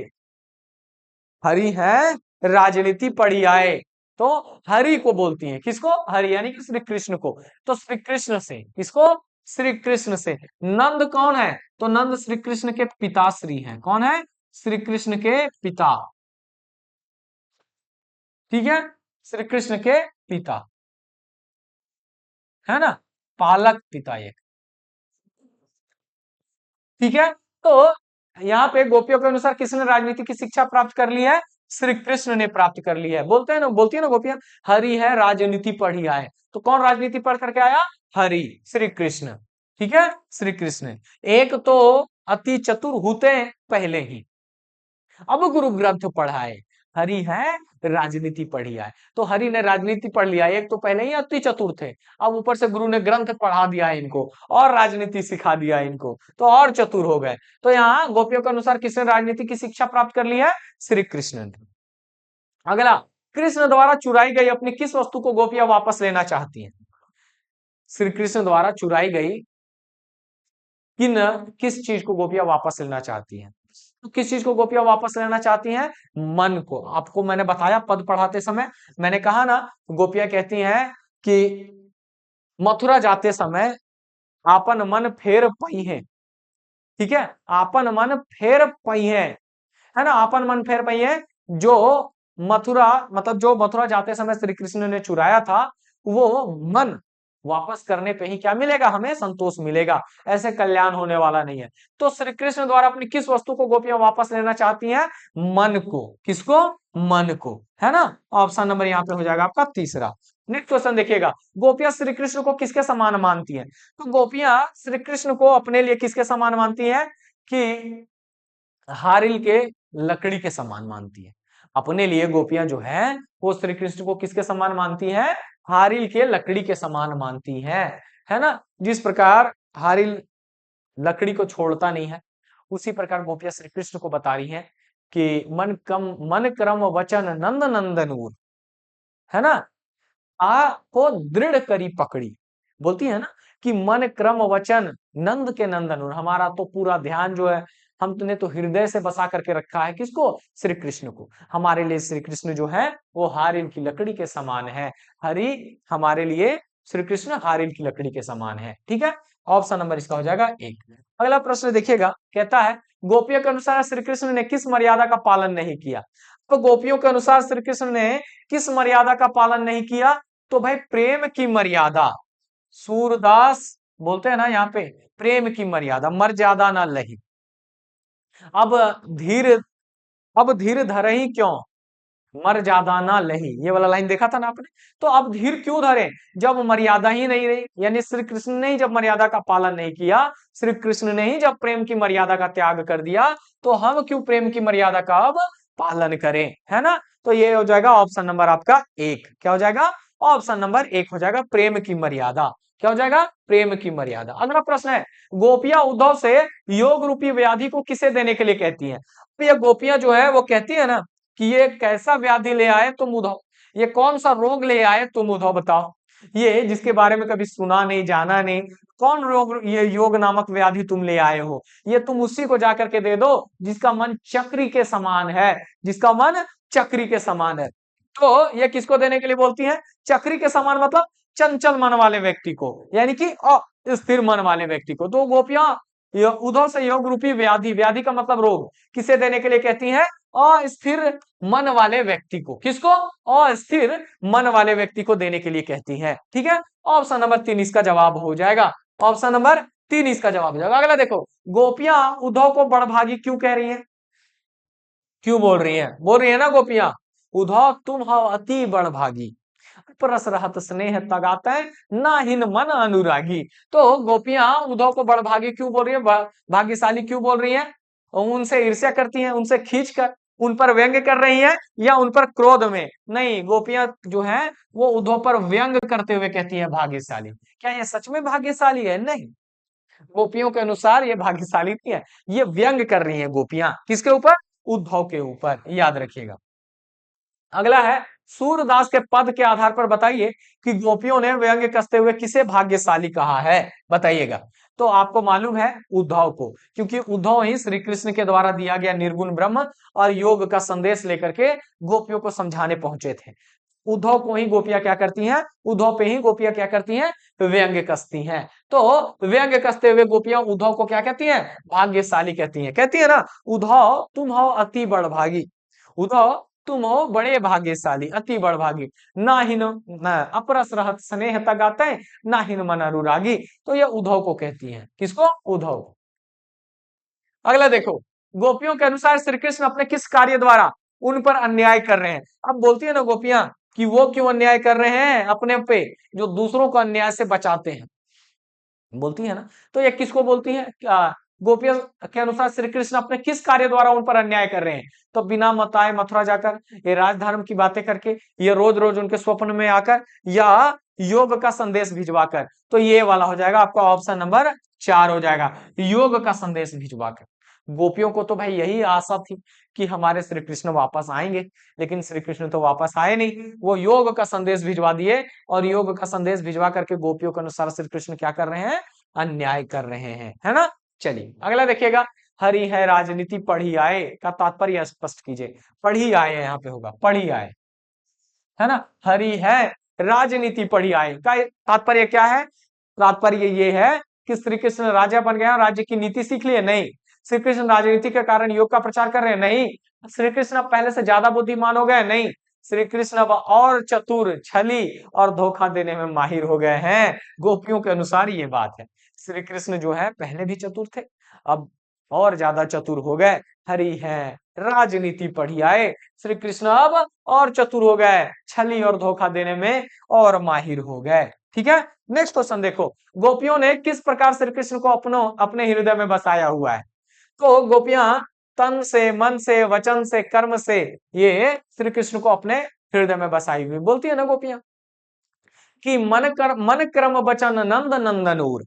हरि है, राजनीति पढ़ी आए। तो हरि को बोलती हैं, किसको? हरि, यानी कि श्री कृष्ण को। तो श्री कृष्ण से, किसको? श्री कृष्ण से। नंद कौन है? तो नंद श्री कृष्ण के पिताश्री हैं। कौन है? श्री कृष्ण के पिता, ठीक है? श्री कृष्ण के पिता, है ना? पालक पिता ये, ठीक है? तो यहाँ पे गोपियों के अनुसार किसने राजनीति की शिक्षा प्राप्त कर ली है? श्री कृष्ण ने प्राप्त कर ली है। बोलते हैं ना, बोलती है ना गोपियां, हरि है, राजनीति पढ़ी आए। तो कौन राजनीति पढ़ करके आया? हरि, श्री कृष्ण, ठीक है? श्री कृष्ण। एक तो अति चतुर होते हैं पहले ही, अब गुरु ग्रंथ पढ़ाए, हरि है, राजनीति पढ़ी आए। तो हरि ने राजनीति पढ़ लिया, एक तो पहले ही अति चतुर थे, अब ऊपर से गुरु ने ग्रंथ पढ़ा दिया है इनको, और राजनीति सिखा दिया है इनको, तो और चतुर हो गए। तो यहाँ गोपियों के अनुसार किसने राजनीति की शिक्षा प्राप्त कर ली है? श्री कृष्ण ने। अगला, कृष्ण द्वारा चुराई गई अपनी किस वस्तु को गोपियां वापस लेना चाहती हैं? श्री कृष्ण द्वारा चुराई गई किन किस चीज को गोपियां वापस लेना चाहती हैं? तो किस चीज को गोपियां वापस लेना चाहती हैं? मन को। आपको मैंने बताया पद पढ़ाते समय, मैंने कहा ना, गोपियां कहती हैं कि मथुरा जाते समय आपन मन फेर पई है, ठीक है? आपन मन फेर पई है ना? आपन मन फेर पई है। जो मथुरा, मतलब जो मथुरा जाते समय श्री कृष्ण ने चुराया था, वो मन वापस करने पे ही क्या मिलेगा? हमें संतोष मिलेगा, ऐसे कल्याण होने वाला नहीं है। तो श्री कृष्ण द्वारा अपनी किस वस्तु को गोपियां वापस लेना चाहती हैं? मन को। किसको? मन को, है ना? ऑप्शन नंबर यहाँ पे हो जाएगा आपका तीसरा। नेक्स्ट क्वेश्चन देखिएगा, गोपियां श्री कृष्ण को किसके समान मानती हैं? तो गोपियां श्री कृष्ण को अपने लिए किसके समान मानती हैं? कि हारिल के लकड़ी के समान मानती है। अपने लिए गोपियां जो है वो श्री कृष्ण को किसके समान मानती हैं? हारिल के लकड़ी के समान मानती हैं, है ना? जिस प्रकार हारिल लकड़ी को छोड़ता नहीं है, उसी प्रकार गोपियां श्री कृष्ण को बता रही हैं कि मन क्रम वचन नंद नंदनूर, है ना? आ को दृढ़ करी पकड़ी, बोलती है ना कि मन क्रम वचन नंद के नंदन, और हमारा तो पूरा ध्यान जो है, हमने तो हृदय से बसा करके रखा है किसको? श्री कृष्ण को। हमारे लिए श्री कृष्ण जो है वो हारिल की लकड़ी के समान है। हरि हमारे लिए, श्री कृष्ण हारिल की लकड़ी के समान है, ठीक है? ऑप्शन नंबर इसका हो जाएगा एक। अगला प्रश्न देखिएगा, कहता है, गोपियों के अनुसार श्री कृष्ण ने किस मर्यादा का पालन नहीं किया? तो गोपियों के अनुसार श्री कृष्ण ने किस मर्यादा का पालन नहीं किया? तो भाई प्रेम की मर्यादा। सूरदास बोलते हैं ना यहाँ पे, प्रेम की मर्यादा, मर्यादा ना लही। अब धीर अब धीर धरही क्यों? मर्यादा ना लही, ये वाला लाइन देखा था ना आपने। तो अब धीर क्यों धरे, जब मर्यादा ही नहीं रही, यानी श्री कृष्ण ने ही जब मर्यादा का पालन नहीं किया, श्री कृष्ण ने ही जब प्रेम की मर्यादा का त्याग कर दिया, तो हम क्यों प्रेम की मर्यादा का अब पालन करें, है ना। तो ये हो जाएगा ऑप्शन नंबर आपका एक, क्या हो जाएगा, ऑप्शन नंबर एक हो जाएगा, प्रेम की मर्यादा। क्या हो जाएगा, प्रेम की मर्यादा। अगला प्रश्न है, गोपियां उद्धव से योग रूपी व्याधि को किसे देने के लिए कहती हैं। तो ये गोपियां जो है वो कहती है ना कि ये कैसा व्याधि ले आए तुम उद्धव, ये कौन सा रोग ले आए तुम उद्धव बताओ, ये जिसके बारे में कभी सुना नहीं जाना नहीं, कौन रोग, ये योग नामक व्याधि तुम ले आए हो, ये तुम उसी को जाकर के दे दो जिसका मन चक्री के समान है, जिसका मन चक्री के समान है। तो ये किसको देने के लिए बोलती है, चक्री के समान मतलब चंचल मन वाले व्यक्ति को, यानी कि अस्थिर मन वाले व्यक्ति को। तो गोपियां उद्धव से योग रूपी व्याधि, व्याधि का मतलब रोग, किसे देने के लिए कहती हैं, अस्थिर मन वाले व्यक्ति को, किसको, अस्थिर मन वाले व्यक्ति को देने के लिए कहती है। ठीक है, ऑप्शन नंबर 3 इसका जवाब हो जाएगा, ऑप्शन नंबर 3 इसका जवाब हो जाएगा। अगला देखो, गोपियां उद्धव को बड़भागी क्यों कह रही हैं, क्यों बोल रही है ना गोपियां, उद्धव तुम हो अति बड़भागी, परस रहत स्नेह तगाते ना हिन मन अनुरागी। तो गोपियां उद्धव को बड़भागी क्यों बोल रही है, भाग्यशाली क्यों बोल रही है, उनसे ईर्ष्या करती हैं, उनसे खींच कर उन पर व्यंग कर रही हैं, या उन पर क्रोध में, नहीं, गोपियां जो है वो उद्धव पर व्यंग करते हुए कहती है भाग्यशाली। क्या ये सच में भाग्यशाली है, नहीं, गोपियों के अनुसार ये भाग्यशाली नहीं है, ये व्यंग कर रही है गोपियां, किसके ऊपर, उद्धव के ऊपर, याद रखिएगा। अगला है, सूरदास के पद के आधार पर बताइए कि गोपियों ने व्यंग कसते हुए किसे भाग्यशाली कहा है, बताइएगा। तो आपको मालूम है उद्धव को, क्योंकि उद्धव ही श्री कृष्ण के द्वारा दिया गया निर्गुण ब्रह्म और योग का संदेश लेकर के गोपियों को समझाने पहुंचे थे। उद्धव को ही गोपियां क्या करती हैं, उद्धव पे ही गोपियां क्या करती हैं, व्यंग कसती हैं। तो व्यंग कसते हुए गोपियां उद्धव को क्या कहती हैं, भाग्यशाली कहती हैं, कहती है ना, उद्धव तुम हो अति बड़भागी, उद्धव तुम हो बड़े भाग्यशाली, अति बड़भागी, ना हिन न अपरस रहत स्नेह तगाते ना हिन मन अनुरागी। तो ये उद्धव को कहती हैं, किसको, उद्धव को। अगला देखो, गोपियों के अनुसार श्री कृष्ण अपने किस कार्य द्वारा उन पर अन्याय कर रहे हैं। अब बोलती है ना गोपियां कि वो क्यों अन्याय कर रहे हैं अपने पे, जो दूसरों को अन्याय से बचाते हैं, बोलती है ना। तो ये किसको बोलती है, गोपियों के अनुसार श्री कृष्ण अपने किस कार्य द्वारा उन पर अन्याय कर रहे हैं। तो बिना बताए मथुरा जाकर, ये राजधर्म की बातें करके, ये रोज रोज उनके स्वप्न में आकर, या योग का संदेश भिजवाकर। तो ये वाला हो जाएगा आपका ऑप्शन नंबर 4 हो जाएगा, योग का संदेश भिजवाकर। गोपियों को तो भाई यही आशा थी कि हमारे श्री कृष्ण वापस आएंगे, लेकिन श्री कृष्ण तो वापस आए नहीं, वो योग का संदेश भिजवा दिए, और योग का संदेश भिजवा करके गोपियों के अनुसार श्री कृष्ण क्या कर रहे हैं, अन्याय कर रहे हैं, है ना। चलिए अगला देखिएगा, हरि है राजनीति पढ़ी आए का तात्पर्य स्पष्ट कीजिए। पढ़ी आए यहाँ पे होगा, पढ़ी आए, है ना, हरि है राजनीति पढ़ी आए का तात्पर्य क्या है, तात्पर्य ये है कि श्री कृष्ण राजा बन गया, राज्य की नीति सीख लिए, नहीं, श्री कृष्ण राजनीति के कारण योग का प्रचार कर रहे हैं, नहीं, श्री कृष्ण अब पहले से ज्यादा बुद्धिमान हो गए, नहीं, श्री कृष्ण अब और चतुर, छली और धोखा देने में माहिर हो गए हैं। गोपियों के अनुसार ये बात है, श्री कृष्ण जो है पहले भी चतुर थे, अब और ज्यादा चतुर हो गए। हरि है राजनीति पढ़ी आए, श्री कृष्ण अब और चतुर हो गए, छली और धोखा देने में और माहिर हो गए। ठीक है, नेक्स्ट क्वेश्चन देखो, गोपियों ने किस प्रकार श्री कृष्ण को अपने हृदय में बसाया हुआ है। तो गोपियां तन से, मन से, वचन से, कर्म से ये श्री कृष्ण को अपने हृदय में बसाई हुई, बोलती है ना गोपियां कि मन क्रम वचन नंद नंदनूर,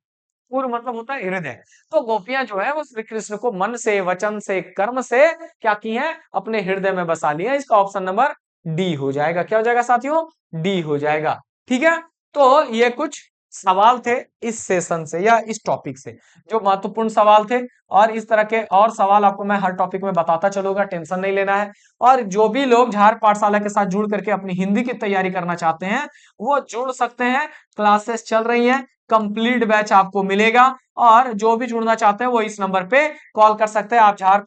पूर्व मतलब होता है हृदय। तो गोपियां जो है वो श्री कृष्ण को मन से, वचन से, कर्म से क्या की है, अपने हृदय में बसा लिया। इसका ऑप्शन नंबर डी हो जाएगा, क्या हो जाएगा साथियों, डी हो जाएगा। ठीक है, तो ये कुछ सवाल थे इस सेशन से या इस टॉपिक से, जो महत्वपूर्ण सवाल थे, और इस तरह के और सवाल आपको मैं हर टॉपिक में बताता चलूंगा, टेंशन नहीं लेना है। और जो भी लोग झार पाठशाला के साथ जुड़ करके अपनी हिंदी की तैयारी करना चाहते हैं वो जुड़ सकते हैं, क्लासेस चल रही हैं, कंप्लीट बैच आपको मिलेगा। और जो भी जुड़ना चाहते हैं वो इस नंबर पे कॉल कर सकते हैं। आप झार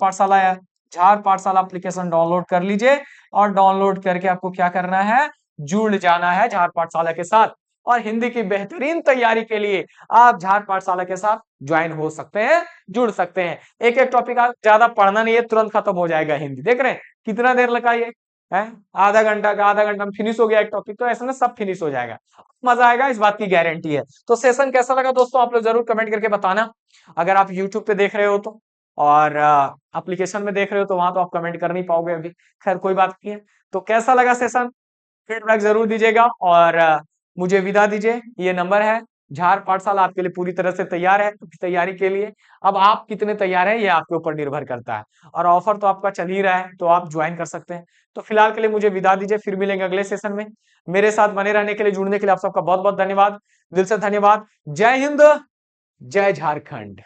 पाठशाला एप्लीकेशन डाउनलोड कर लीजिए, और डाउनलोड करके आपको क्या करना है, जुड़ जाना है झार पाठशाला के साथ। और हिंदी की बेहतरीन तैयारी के लिए आप झार पाठशाला के साथ ज्वाइन हो सकते हैं, जुड़ सकते हैं। एक एक टॉपिक आप ज्यादा पढ़ना नहीं है, तुरंत खत्म हो जाएगा हिंदी। देख रहे हैं कितना देर लगा ये, है। आधा घंटा में फिनिश हो गया एक टॉपिक, तो ऐसे में सब फिनिश हो जाएगा, मजा आएगा, इस बात की गारंटी है। तो सेशन कैसा लगा दोस्तों, आप लोग जरूर कमेंट करके बताना। अगर आप यूट्यूब पे देख रहे हो तो, और एप्लीकेशन में देख रहे हो तो वहां तो आप कमेंट कर नहीं पाओगे अभी, खैर कोई बात नहीं है। तो कैसा लगा सेशन, फीडबैक जरूर दीजिएगा, और मुझे विदा दीजिए। ये नंबर है, झार पाठशाला आपके लिए पूरी तरह से तैयार है तैयारी के लिए। अब आप कितने तैयार हैं ये आपके ऊपर निर्भर करता है, और ऑफर तो आपका चल ही रहा है, तो आप ज्वाइन कर सकते हैं। तो फिलहाल के लिए मुझे विदा दीजिए, फिर मिलेंगे अगले सेशन में। मेरे साथ बने रहने के लिए, जुड़ने के लिए आप सबका बहुत बहुत धन्यवाद, दिल से धन्यवाद। जय हिंद, जय झारखंड।